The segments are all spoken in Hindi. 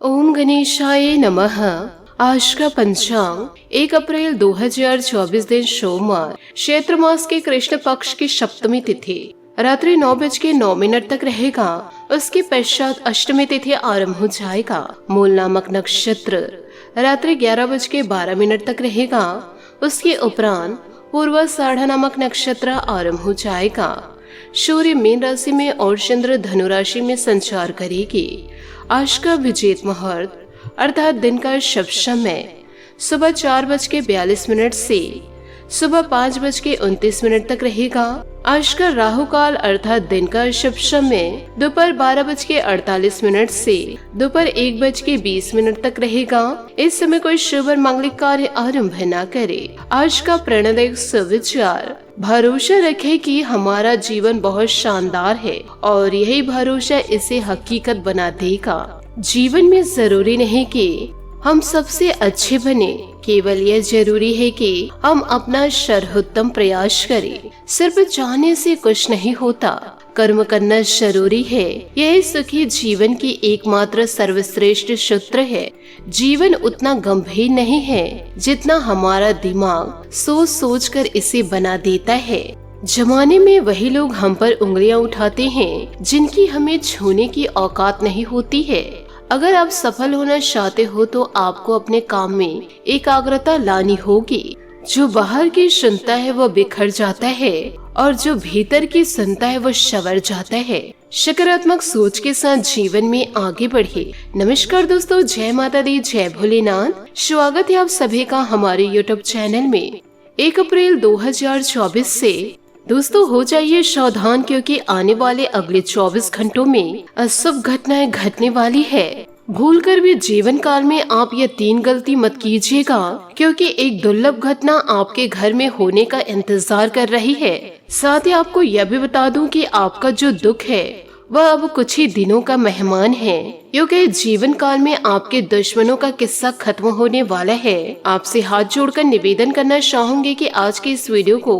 ओम गणेशाय नमः। आज का पंचांग 1 अप्रैल 2024 दिन सोमवार, चैत्र मास के कृष्ण पक्ष की सप्तमी तिथि रात्रि 9:09 तक रहेगा। उसके पश्चात अष्टमी तिथि आरंभ हो जाएगा। मूल नामक नक्षत्र रात्रि 11:12 तक रहेगा। उसके उपरांत पूर्वाषाढ़ा नामक नक्षत्र आरंभ हो जाएगा। सूर्य मीन राशि में और चंद्र धनु राशि में संचार करेगी। आज का विजेत मुहूर्त अर्थात दिन का शुभ समय सुबह 4:42 से सुबह 5:29 तक रहेगा। आज का राहु काल अर्थात दिन का शुभ समय दोपहर 12:48 से दोपहर 1:20 तक रहेगा। इस समय कोई शुभ और मांगलिक कार्य आरंभ न करे। आज का प्रणदायक सुविचार, भरोसा रखे कि हमारा जीवन बहुत शानदार है और यही भरोसा इसे हकीकत बना देगा। जीवन में जरूरी नहीं कि हम सबसे अच्छे बने, केवल यह जरूरी है कि हम अपना सर्वोत्तम प्रयास करें। सिर्फ चाहने से कुछ नहीं होता, कर्म करना जरूरी है। यह सुखी जीवन की एकमात्र सर्वश्रेष्ठ सूत्र है। जीवन उतना गंभीर नहीं है जितना हमारा दिमाग सोच सोच कर इसे बना देता है। जमाने में वही लोग हम पर उंगलियां उठाते हैं जिनकी हमें छूने की औकात नहीं होती है। अगर आप सफल होना चाहते हो तो आपको अपने काम में एकाग्रता लानी होगी। जो बाहर की सुनता है वो बिखर जाता है और जो भीतर की सुनता है वो संवर जाता है। सकारात्मक सोच के साथ जीवन में आगे बढ़े। नमस्कार दोस्तों, जय माता दी, जय भोलेनाथ। स्वागत है आप सभी का हमारे YouTube चैनल में। 1 अप्रैल 2024 से दोस्तों हो जाइए सावधान, क्योंकि आने वाले अगले 24 घंटों में अशुभ घटनाएं घटने वाली है। भूलकर भी जीवन काल में आप ये 3 गलती मत कीजिएगा, क्योंकि एक दुर्लभ घटना आपके घर में होने का इंतजार कर रही है। साथ ही आपको यह भी बता दूं कि आपका जो दुख है वह अब कुछ ही दिनों का मेहमान है, क्योंकि जीवन काल में आपके दुश्मनों का किस्सा खत्म होने वाला है। आपसे हाथ जोड़कर निवेदन करना चाहूंगी कि आज के इस वीडियो को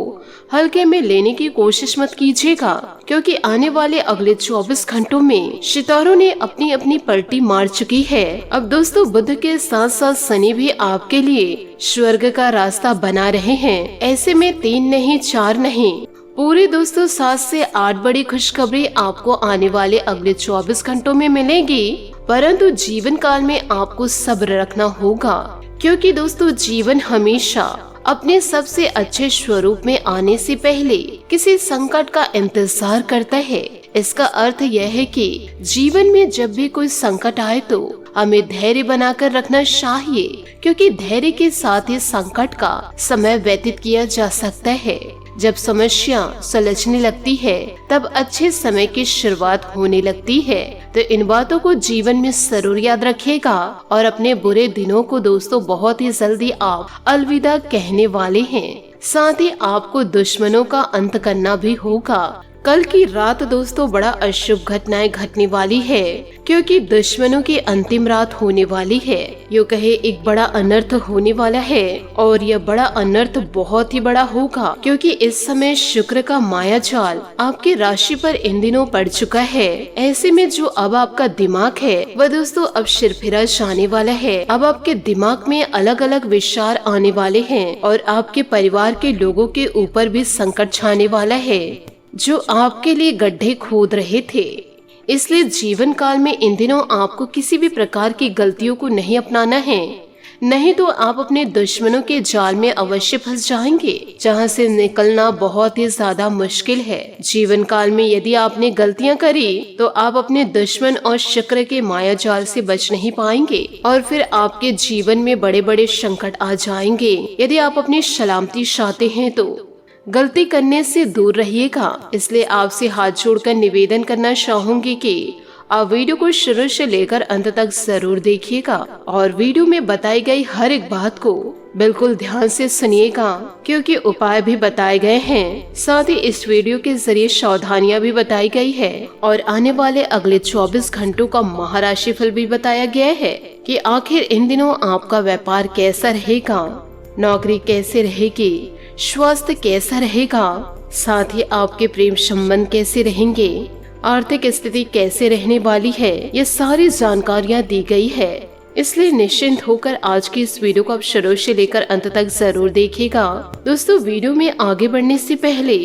हल्के में लेने की कोशिश मत कीजिएगा, क्योंकि आने वाले अगले 24 घंटों में सितारों ने अपनी अपनी पलटी मार चुकी है। अब दोस्तों बुध के साथ साथ शनि भी आपके लिए स्वर्ग का रास्ता बना रहे हैं। ऐसे में 3 नहीं 4 नहीं पूरे दोस्तों 7 से 8 बड़ी खुशखबरी आपको आने वाले अगले 24 घंटों में मिलेगी। परंतु जीवन काल में आपको सब्र रखना होगा, क्योंकि दोस्तों जीवन हमेशा अपने सबसे अच्छे स्वरूप में आने से पहले किसी संकट का इंतजार करता है। इसका अर्थ यह है कि जीवन में जब भी कोई संकट आए तो हमें धैर्य बनाकर रखना चाहिए, क्योंकि धैर्य के साथ ही संकट का समय व्यतीत किया जा सकता है। जब समस्या सुलझने लगती है तब अच्छे समय की शुरुआत होने लगती है। तो इन बातों को जीवन में जरूर याद रखिएगा और अपने बुरे दिनों को दोस्तों बहुत ही जल्दी आप अलविदा कहने वाले हैं। साथ ही आपको दुश्मनों का अंत करना भी होगा। कल की रात दोस्तों बड़ा अशुभ घटनाएं घटने वाली है, क्योंकि दुश्मनों की अंतिम रात होने वाली है। यूँ कहे एक बड़ा अनर्थ होने वाला है और यह बड़ा अनर्थ बहुत ही बड़ा होगा, क्योंकि इस समय शुक्र का माया जाल आपके राशि पर इन दिनों पड़ चुका है। ऐसे में जो अब आपका दिमाग है वह दोस्तों अब सिरफिरा जाने वाला है। अब आपके दिमाग में अलग अलग विचार आने वाले हैं और आपके परिवार के लोगों के ऊपर भी संकट छाने वाला है, जो आपके लिए गड्ढे खोद रहे थे। इसलिए जीवन काल में इन दिनों आपको किसी भी प्रकार की गलतियों को नहीं अपनाना है, नहीं तो आप अपने दुश्मनों के जाल में अवश्य फंस जाएंगे, जहां से निकलना बहुत ही ज्यादा मुश्किल है। जीवन काल में यदि आपने गलतियां करी तो आप अपने दुश्मन और शुक्र के माया जाल से बच नहीं पाएंगे और फिर आपके जीवन में बड़े बड़े संकट आ जाएंगे। यदि आप अपनी सलामती चाहते हैं तो गलती करने से दूर रहिएगा। इसलिए आपसे हाथ जोड़कर निवेदन करना चाहूंगी कि आप वीडियो को शुरू से लेकर अंत तक जरूर देखिएगा और वीडियो में बताई गई हर एक बात को बिल्कुल ध्यान से सुनिएगा, क्योंकि उपाय भी बताए गए हैं। साथ ही इस वीडियो के जरिए सावधानियां भी बताई गई है और आने वाले अगले 24 घंटों का महाराशि फल भी बताया गया है कि आखिर इन दिनों आपका व्यापार कैसा रहेगा, नौकरी कैसे रहेगी, स्वास्थ्य कैसा रहेगा, साथ ही आपके प्रेम संबंध कैसे रहेंगे, आर्थिक स्थिति कैसे रहने वाली है, ये सारी जानकारियाँ दी गई है। इसलिए निश्चिंत होकर आज की इस वीडियो को आप शुरू से लेकर अंत तक जरूर देखिएगा। दोस्तों, वीडियो में आगे बढ़ने से पहले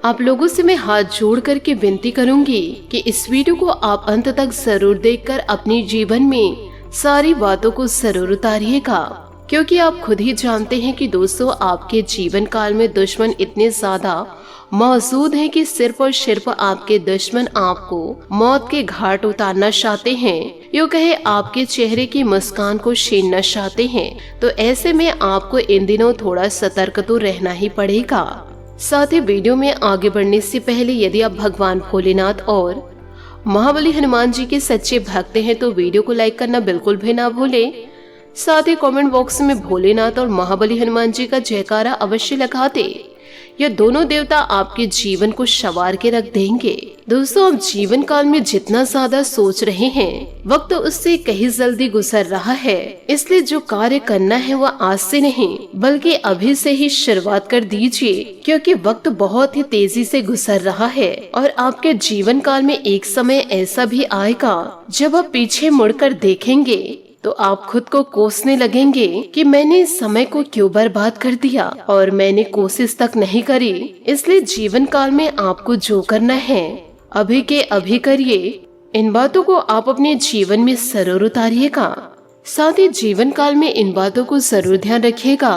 आप लोगों से मैं हाथ जोड़ करके विनती करूंगी कि इस वीडियो को आप अंत तक जरूर देखकर अपने जीवन में सारी बातों को जरूर उतारिएगा, क्योंकि आप खुद ही जानते हैं कि दोस्तों आपके जीवन काल में दुश्मन इतने ज्यादा मौजूद हैं कि सिर्फ और सिर्फ आपके दुश्मन आपको मौत के घाट उतारना चाहते हैं, यूँ कहे आपके चेहरे की मुस्कान को छीनना चाहते हैं। तो ऐसे में आपको इन दिनों थोड़ा सतर्क तो रहना ही पड़ेगा। साथ ही वीडियो में आगे बढ़ने से पहले यदि आप भगवान भोलेनाथ और महाबली हनुमान जी के सच्चे भक्त हैं तो वीडियो को लाइक करना बिल्कुल भी ना भूलें। साथ ही कमेंट बॉक्स में भोलेनाथ और महाबली हनुमान जी का जयकारा अवश्य लगा दे। यह दोनों देवता आपके जीवन को संवार के रख देंगे। दोस्तों, आप जीवन काल में जितना ज्यादा सोच रहे हैं, वक्त उससे कहीं जल्दी गुजर रहा है। इसलिए जो कार्य करना है वह आज से नहीं बल्कि अभी से ही शुरुआत कर दीजिए, क्योंकि वक्त बहुत ही तेजी से गुजर रहा है और आपके जीवन काल में एक समय ऐसा भी आएगा जब आप पीछे मुड़कर देखेंगे तो आप खुद को कोसने लगेंगे कि मैंने इस समय को क्यों बर्बाद कर दिया और मैंने कोशिश तक नहीं करी। इसलिए जीवन काल में आपको जो करना है अभी के अभी करिए। इन बातों को आप अपने जीवन में जरूर उतारिएगा। साथ ही जीवन काल में इन बातों को जरूर ध्यान रखिएगा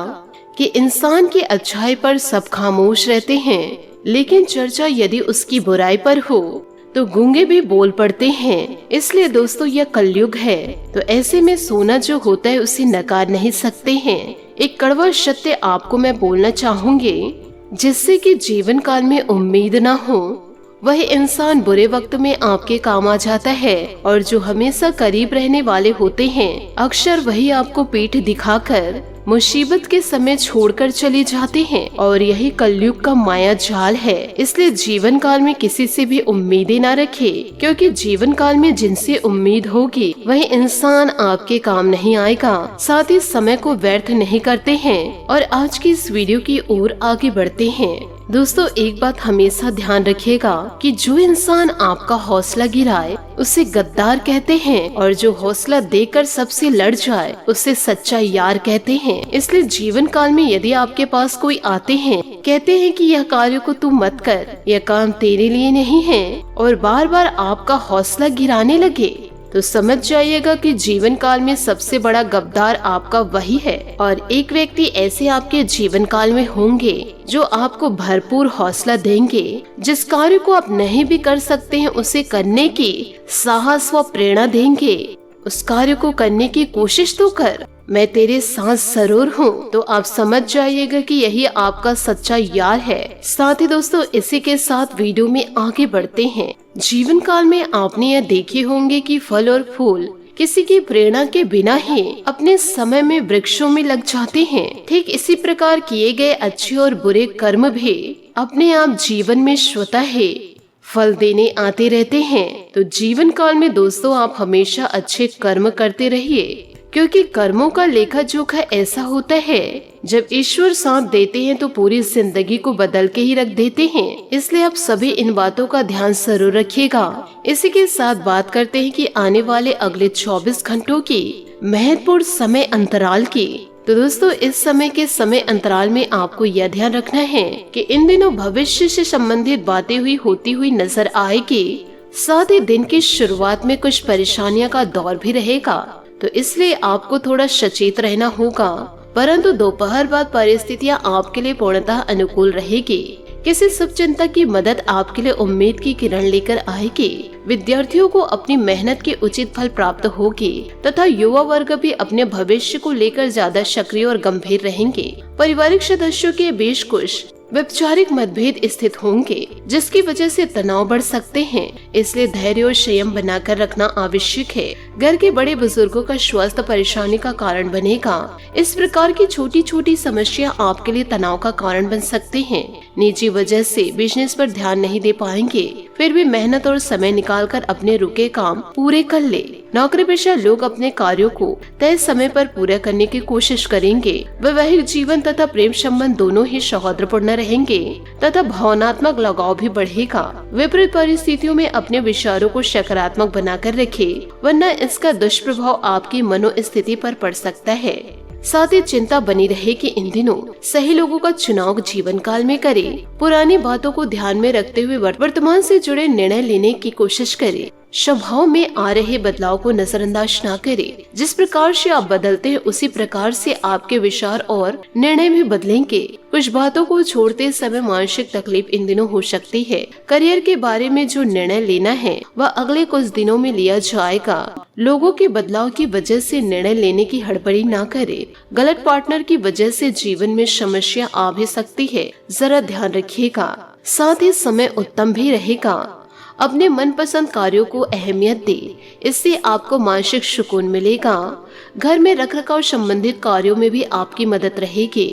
कि इंसान की अच्छाई पर सब खामोश रहते हैं, लेकिन चर्चा यदि उसकी बुराई पर हो तो गूंगे भी बोल पड़ते हैं। इसलिए दोस्तों, यह कलयुग है, तो ऐसे में सोना जो होता है उसे नकार नहीं सकते हैं। एक कड़वा सत्य आपको मैं बोलना चाहूंगी, जिससे कि जीवन काल में उम्मीद ना हो वही इंसान बुरे वक्त में आपके काम आ जाता है, और जो हमेशा करीब रहने वाले होते हैं अक्सर वही आपको पीठ दिखाकर मुसीबत के समय छोड़कर चले जाते हैं। और यही कलयुग का माया जाल है। इसलिए जीवन काल में किसी से भी उम्मीदें ना रखे, क्योंकि जीवन काल में जिनसे उम्मीद होगी वही इंसान आपके काम नहीं आएगा। साथ ही समय को व्यर्थ नहीं करते हैं। और आज की इस वीडियो की ओर आगे बढ़ते हैं। दोस्तों, एक बात हमेशा ध्यान रखिएगा कि जो इंसान आपका हौसला गिराए उसे गद्दार कहते हैं, और जो हौसला देकर सबसे लड़ जाए उसे सच्चा यार कहते हैं। इसलिए जीवन काल में यदि आपके पास कोई आते हैं, कहते हैं कि यह कार्य को तू मत कर, यह काम तेरे लिए नहीं है, और बार बार आपका हौसला गिराने लगे, तो समझ जाइएगा कि जीवन काल में सबसे बड़ा गद्दार आपका वही है। और एक व्यक्ति ऐसे आपके जीवन काल में होंगे जो आपको भरपूर हौसला देंगे। जिस कार्य को आप नहीं भी कर सकते हैं उसे करने की साहस व प्रेरणा देंगे। उस कार्य को करने की कोशिश तो कर, मैं तेरे साथ जरूर हूँ। तो आप समझ जाइएगा कि यही आपका सच्चा यार है। साथ ही दोस्तों, इसी के साथ वीडियो में आगे बढ़ते हैं। जीवन काल में आपने यह देखे होंगे कि फल और फूल किसी की प्रेरणा के बिना ही अपने समय में वृक्षों में लग जाते हैं। ठीक इसी प्रकार किए गए अच्छे और बुरे कर्म भी अपने आप जीवन में स्वतः ही फल देने आते रहते हैं। तो जीवन काल में दोस्तों, आप हमेशा अच्छे कर्म करते रहिए, क्योंकि कर्मों का लेखा जोखा ऐसा होता है जब ईश्वर साथ देते हैं तो पूरी जिंदगी को बदल के ही रख देते हैं। इसलिए आप सभी इन बातों का ध्यान जरूर रखिएगा। इसी के साथ बात करते हैं कि आने वाले अगले 24 घंटों की महत्वपूर्ण समय अंतराल की। तो दोस्तों, इस समय के समय अंतराल में आपको यह ध्यान रखना है कि इन दिनों भविष्य से संबंधित बातें होती हुई नजर आएगी। साथ ही दिन की शुरुआत में कुछ परेशानियों का दौर भी रहेगा, तो इसलिए आपको थोड़ा सचेत रहना होगा। परंतु दोपहर बाद परिस्थितियां आपके लिए पूर्णतः अनुकूल रहेगी। किसी शुभ चिंता की मदद आपके लिए उम्मीद की किरण लेकर आएगी। विद्यार्थियों को अपनी मेहनत के उचित फल प्राप्त होगी तथा युवा वर्ग भी अपने भविष्य को लेकर ज्यादा सक्रिय और गंभीर रहेंगे। पारिवारिक सदस्यों के बीच कुछ वैचारिक मतभेद स्थित होंगे, जिसकी वजह से तनाव बढ़ सकते हैं। इसलिए धैर्य और संयम बनाकर रखना आवश्यक है। घर के बड़े बुजुर्गों का स्वास्थ्य परेशानी का कारण बनेगा। इस प्रकार की छोटी छोटी समस्या आपके लिए तनाव का कारण बन सकते हैं। निजी वजह से बिजनेस पर ध्यान नहीं दे पाएंगे, फिर भी मेहनत और समय निकालकर अपने रुके काम पूरे कर ले। नौकरी पेशा लोग अपने कार्यों को तय समय पर पूरा करने की कोशिश करेंगे। वैवाहिक जीवन तथा प्रेम संबंध दोनों ही सौहार्दपूर्ण रहेंगे तथा भावनात्मक लगाव भी बढ़ेगा। विपरीत परिस्थितियों में अपने विचारों को सकारात्मक बनाकर रखें, वरना इसका दुष्प्रभाव आपकी मनोस्थिति पर पड़ सकता है। साथ ही चिंता बनी रहे कि इन दिनों सही लोगों का चुनाव जीवन काल में करें। पुरानी बातों को ध्यान में रखते हुए वर्तमान से जुड़े निर्णय लेने की कोशिश करें। स्वभाव में आ रहे बदलाव को नजरअंदाज न करें। जिस प्रकार से आप बदलते हैं उसी प्रकार से आपके विचार और निर्णय भी बदलेंगे। कुछ बातों को छोड़ते समय मानसिक तकलीफ इन दिनों हो सकती है। करियर के बारे में जो निर्णय लेना है वह अगले कुछ दिनों में लिया जाएगा। लोगों के बदलाव की वजह से निर्णय लेने की हड़बड़ी न करें। गलत पार्टनर की वजह से जीवन में समस्या आ भी सकती है, जरा ध्यान रखिएगा। साथ ही समय उत्तम भी रहेगा। अपने मनपसंद कार्यों को अहमियत दे, इससे आपको मानसिक सुकून मिलेगा। घर में रखरखाव संबंधित कार्यों में भी आपकी मदद रहेगी।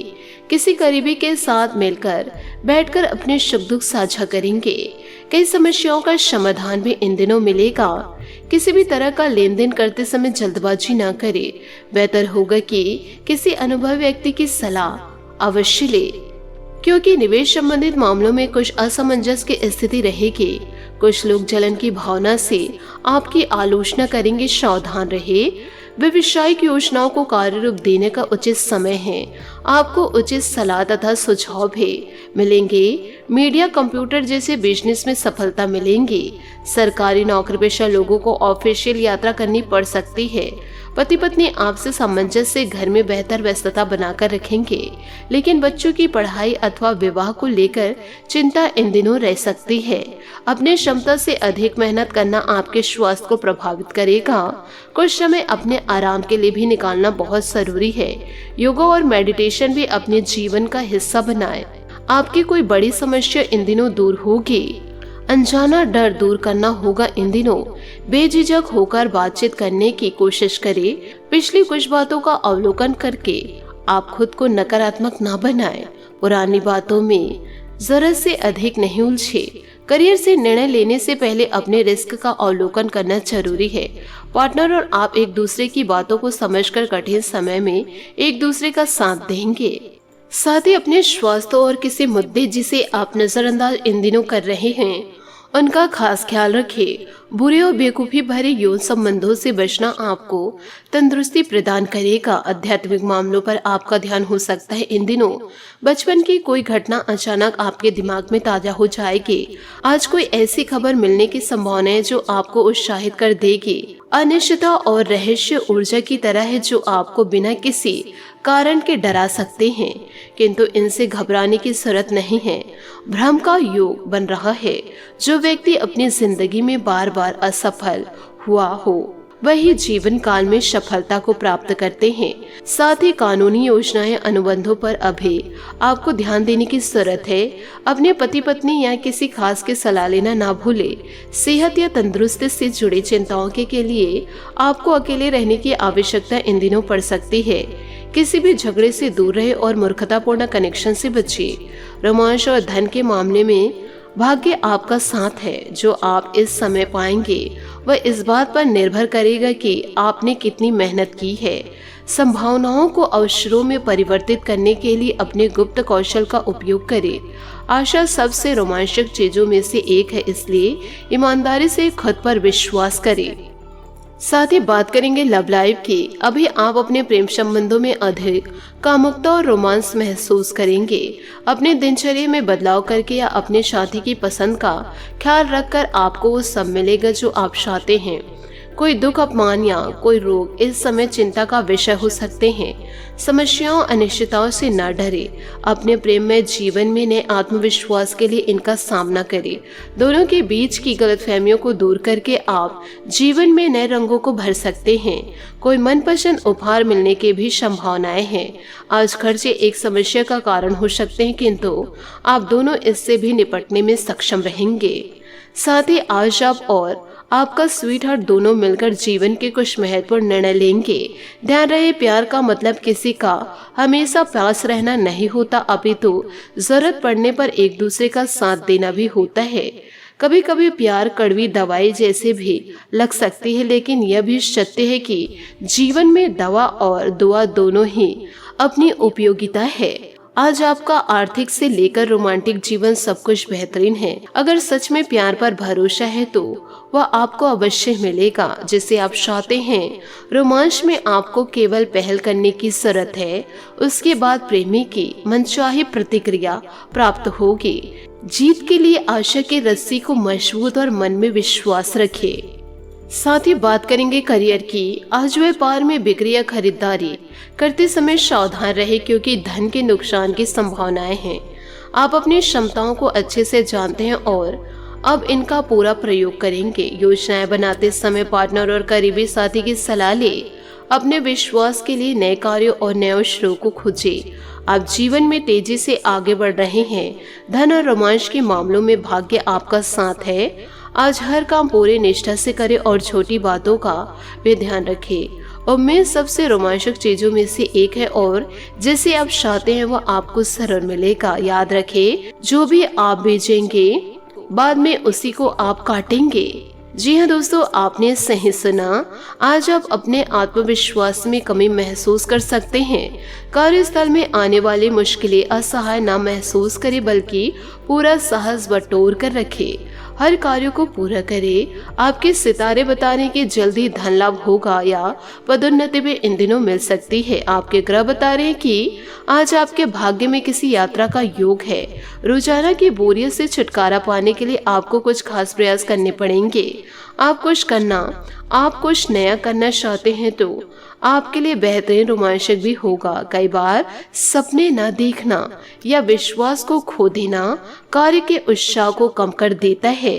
किसी करीबी के साथ मिलकर बैठकर अपने सुख दुख साझा करेंगे। कई समस्याओं का समाधान भी इन दिनों मिलेगा। किसी भी तरह का लेन देन करते समय जल्दबाजी न करें। बेहतर होगा कि किसी अनुभवी व्यक्ति की सलाह अवश्य ले, क्योंकि निवेश संबंधित मामलों में कुछ असमंजस की स्थिति रहेगी। कुछ लोग जलन की भावना से आपकी आलोचना करेंगे, सावधान रहे। व्यवसायिक योजनाओं को कार्य रूप देने का उचित समय है। आपको उचित सलाह तथा सुझाव भी मिलेंगे। मीडिया, कंप्यूटर जैसे बिजनेस में सफलता मिलेंगी। सरकारी नौकरी पेशा लोगों को ऑफिशियल यात्रा करनी पड़ सकती है। पति पत्नी आपसे सामंजस्य से घर में बेहतर व्यस्तता बनाकर रखेंगे, लेकिन बच्चों की पढ़ाई अथवा विवाह को लेकर चिंता इन दिनों रह सकती है। अपने क्षमता से अधिक मेहनत करना आपके स्वास्थ्य को प्रभावित करेगा। कुछ समय अपने आराम के लिए भी निकालना बहुत जरूरी है। योगा और मेडिटेशन भी अपने जीवन का हिस्सा बनाएं। आपकी कोई बड़ी समस्या इन दिनों दूर होगी। अनजाना डर दूर करना होगा इन दिनों। बेझिझक होकर बातचीत करने की कोशिश करें। पिछली कुछ बातों का अवलोकन करके आप खुद को नकारात्मक ना बनाएं। पुरानी बातों में जरूरत से अधिक नहीं उलझे। करियर से निर्णय लेने से पहले अपने रिस्क का अवलोकन करना जरूरी है। पार्टनर और आप एक दूसरे की बातों को समझकर कठिन समय में एक दूसरे का साथ देंगे। साथ ही अपने स्वास्थ्य और किसी मुद्दे जिसे आप नजरअंदाज इन दिनों कर रहे हैं उनका खास ख्याल रखें। बुरे और बेवकूफी भरे यौन संबंधों से बचना आपको तंदुरुस्ती प्रदान करेगा। आध्यात्मिक मामलों पर आपका ध्यान हो सकता है इन दिनों। बचपन की कोई घटना अचानक आपके दिमाग में ताजा हो जाएगी। आज कोई ऐसी खबर मिलने की संभावना है जो आपको उत्साहित कर देगी। अनिश्चितता और रहस्य ऊर्जा की तरह है जो आपको बिना किसी कारण के डरा सकते हैं, किंतु इनसे घबराने की जरूरत नहीं है। भ्रम का योग बन रहा है। जो व्यक्ति अपनी जिंदगी में बार बार असफल हुआ हो वही जीवन काल में सफलता को प्राप्त करते हैं। साथ ही कानूनी योजनाएं, अनुबंधों पर अभी आपको ध्यान देने की जरूरत है। अपने पति पत्नी या किसी खास की सलाह लेना ना भूले। सेहत या तंदुरुस्ती से जुड़ी चिंताओं के लिए आपको अकेले रहने की आवश्यकता इन दिनों पड़ सकती है। किसी भी झगड़े से दूर रहे और मूर्खतापूर्ण कनेक्शन से बचिए। रोमांस और धन के मामले में भाग्य आपका साथ है। जो आप इस समय पाएंगे वह इस बात पर निर्भर करेगा कि आपने कितनी मेहनत की है। संभावनाओं को अवसरों में परिवर्तित करने के लिए अपने गुप्त कौशल का उपयोग करें। आशा सबसे रोमांचक चीजों में से एक है, इसलिए ईमानदारी से खुद पर विश्वास करें। साथ ही बात करेंगे लव लाइफ की। अभी आप अपने प्रेम संबंधों में अधिक कामुकता और रोमांस महसूस करेंगे। अपने दिनचर्या में बदलाव करके या अपने साथी की पसंद का ख्याल रखकर आपको वो सब मिलेगा जो आप चाहते हैं। कोई दुख, अपमान या कोई रोग इस समय चिंता का विषय हो सकते हैं। समस्याओं, अनिश्चितताओं से न डरे। अपने प्रेम में जीवन में नए आत्मविश्वास के लिए इनका सामना करें। दोनों के बीच की गलतफहमियों को दूर करके आप जीवन में नए रंगों को भर सकते हैं। कोई मनपसंद उपहार मिलने की भी संभावनाएं हैं। आज खर्चे एक समस्या का कारण हो सकते हैं, किंतु आप दोनों इससे भी निपटने में सक्षम रहेंगे। साथ ही आज आप और आपका स्वीट हार्ट दोनों मिलकर जीवन के कुछ महत्वपूर्ण निर्णय लेंगे। ध्यान रहे, प्यार का मतलब किसी का हमेशा पास रहना नहीं होता, अपितु जरूरत पड़ने पर एक दूसरे का साथ देना भी होता है। कभी कभी प्यार कड़वी दवाई जैसे भी लग सकती है, लेकिन यह भी सत्य है कि जीवन में दवा और दुआ दोनों ही अपनी उपयोगिता है। आज आपका आर्थिक से लेकर रोमांटिक जीवन सब कुछ बेहतरीन है। अगर सच में प्यार पर भरोसा है तो वह आपको अवश्य मिलेगा जिसे आप चाहते हैं। रोमांच में आपको केवल पहल करने की जरूरत है, उसके बाद प्रेमी की मनचाही प्रतिक्रिया प्राप्त होगी। जीत के लिए आशा की रस्सी को मजबूत और मन में विश्वास रखें। साथ ही बात करेंगे करियर की। आज व्यापार में बिक्री या खरीदारी करते समय सावधान रहे क्योंकि धन के नुकसान की संभावनाएं हैं। आप अपनी क्षमताओं को अच्छे से जानते हैं और अब इनका पूरा प्रयोग करेंगे। योजनाएं बनाते समय पार्टनर और करीबी साथी की सलाह ले। अपने विश्वास के लिए नए कार्यों और नए अवसरों को खोजें। आप जीवन में तेजी से आगे बढ़ रहे हैं। धन और रोमांच के मामलों में भाग्य आपका साथ है। आज हर काम पूरे निष्ठा से करें और छोटी बातों का भी ध्यान रखें। उम्मीद सबसे रोमांचक चीजों में से एक है और जिसे आप चाहते हैं वह आपको जरूर मिलेगा। याद रखें, जो भी आप बेचेंगे बाद में उसी को आप काटेंगे। जी हाँ दोस्तों, आपने सही सुना। आज आप अपने आत्मविश्वास में कमी महसूस कर सकते हैं। कार्यस्थल में आने वाली मुश्किलें असहाय ना महसूस करें बल्कि पूरा साहस बटोर कर रखें। हर कार्य को पूरा करें। आपके सितारे बता रहे कि जल्दी धन लाभ होगा या पदोन्नति भी इन दिनों मिल सकती है। आपके ग्रह बता रहे हैं कि आज आपके भाग्य में किसी यात्रा का योग है। रोजाना की बोरियत से छुटकारा पाने के लिए आपको कुछ खास प्रयास करने पड़ेंगे। आप कुछ नया करना चाहते हैं तो आपके लिए बेहतरीन रोमांचक भी होगा। कई बार सपने न देखना या विश्वास को खो देना कार्य के उत्साह को कम कर देता है।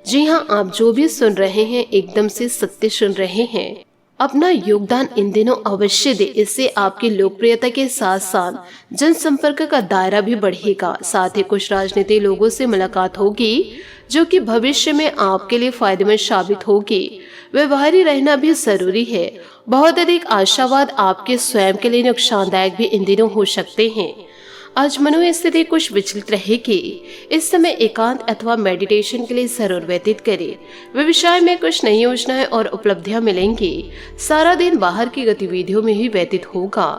जी हाँ, आप जो भी सुन रहे हैं एकदम से सत्य सुन रहे हैं। अपना योगदान इन दिनों अवश्य दे। इससे आपकी लोकप्रियता के साथ साथ जनसंपर्क का दायरा भी बढ़ेगा। साथ ही कुछ राजनीतिक लोगों से मुलाकात होगी जो कि भविष्य में आपके लिए फायदेमंद साबित होगी। व्यवहारी रहना भी जरूरी है। बहुत अधिक आशावाद आपके स्वयं के लिए नुकसानदायक भी इन दिनों हो सकते हैं। आज मनोस्थिति कुछ विचलित रहेगी। इस समय एकांत अथवा मेडिटेशन के लिए जरूर व्यतीत करें। व्यवसाय में कुछ नई योजनाएं और उपलब्धियां मिलेंगी। सारा दिन बाहर की गतिविधियों में ही व्यतीत होगा।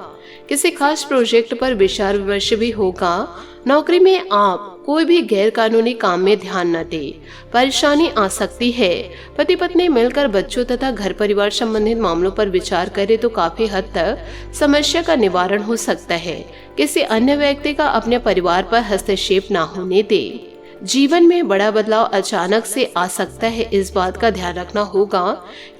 किसी खास प्रोजेक्ट पर विचार विमर्श भी होगा। नौकरी में आप कोई भी गैर कानूनी काम में ध्यान न दें, परेशानी आ सकती है। पति पत्नी मिलकर बच्चों तथा घर परिवार संबंधित मामलों पर विचार करें तो काफी हद तक समस्या का निवारण हो सकता है। किसी अन्य व्यक्ति का अपने परिवार पर हस्तक्षेप न होने दें। जीवन में बड़ा बदलाव अचानक से आ सकता है, इस बात का ध्यान रखना होगा।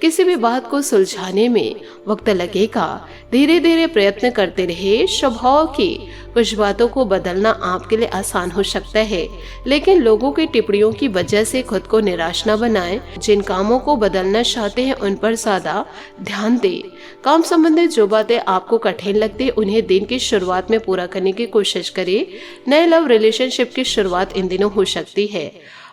किसी भी बात को सुलझाने में वक्त लगेगा। धीरे धीरे प्रयत्न करते रहे। स्वभाव की कुछ बातों को बदलना आपके लिए आसान हो सकता है, लेकिन लोगों की टिप्पणियों की वजह से खुद को निराश न बनाएं। जिन कामों को बदलना चाहते हैं उन पर ज्यादा ध्यान दें। काम संबंधित जो बातें आपको कठिन लगती उन्हें दिन की शुरुआत में पूरा करने की कोशिश करें। नए लव रिलेशनशिप की शुरुआत इन दिनों हो सकती है।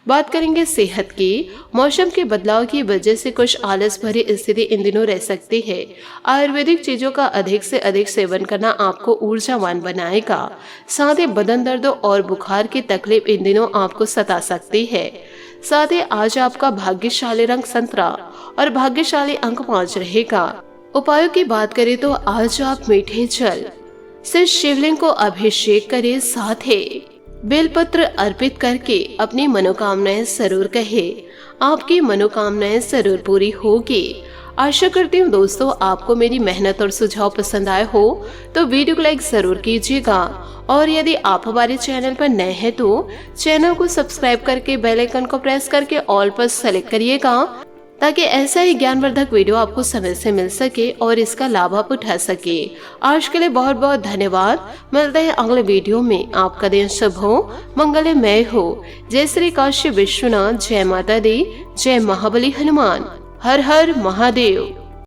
बात करेंगे सेहत की। मौसम के बदलाव की वजह से कुछ आलस भरी स्थिति इन दिनों रह सकती है। आयुर्वेदिक चीजों का अधिक से अधिक सेवन करना आपको ऊर्जावान बनाएगा। साथ ही बदन दर्द और बुखार की तकलीफ इन दिनों आपको सता सकती है। साथ ही आज आपका भाग्यशाली रंग संतरा और भाग्यशाली अंक 5 रहेगा। उपायों की बात करें तो आज आप मीठे जल से शिवलिंग को अभिषेक करें। साथ ही बेलपत्र अर्पित करके अपनी मनोकामनाएं जरूर कहें। आपकी मनोकामनाएं जरूर पूरी होगी। आशा करती हूँ दोस्तों आपको मेरी मेहनत और सुझाव पसंद आए हो तो वीडियो को लाइक जरूर कीजिएगा और यदि आप हमारे चैनल पर नए हैं तो चैनल को सब्सक्राइब करके बेल आइकन को प्रेस करके ऑल पर सेलेक्ट करिएगा ताकि ऐसा ही ज्ञानवर्धक वीडियो आपको समय से मिल सके और इसका लाभ आप उठा सके। आज के लिए बहुत बहुत धन्यवाद। मिलते हैं अगले वीडियो में। आपका दिन शुभ हो, मंगलमय हो। जय श्री काशी विश्वनाथ, जय माता दी, जय महाबली हनुमान। हर हर महादेव।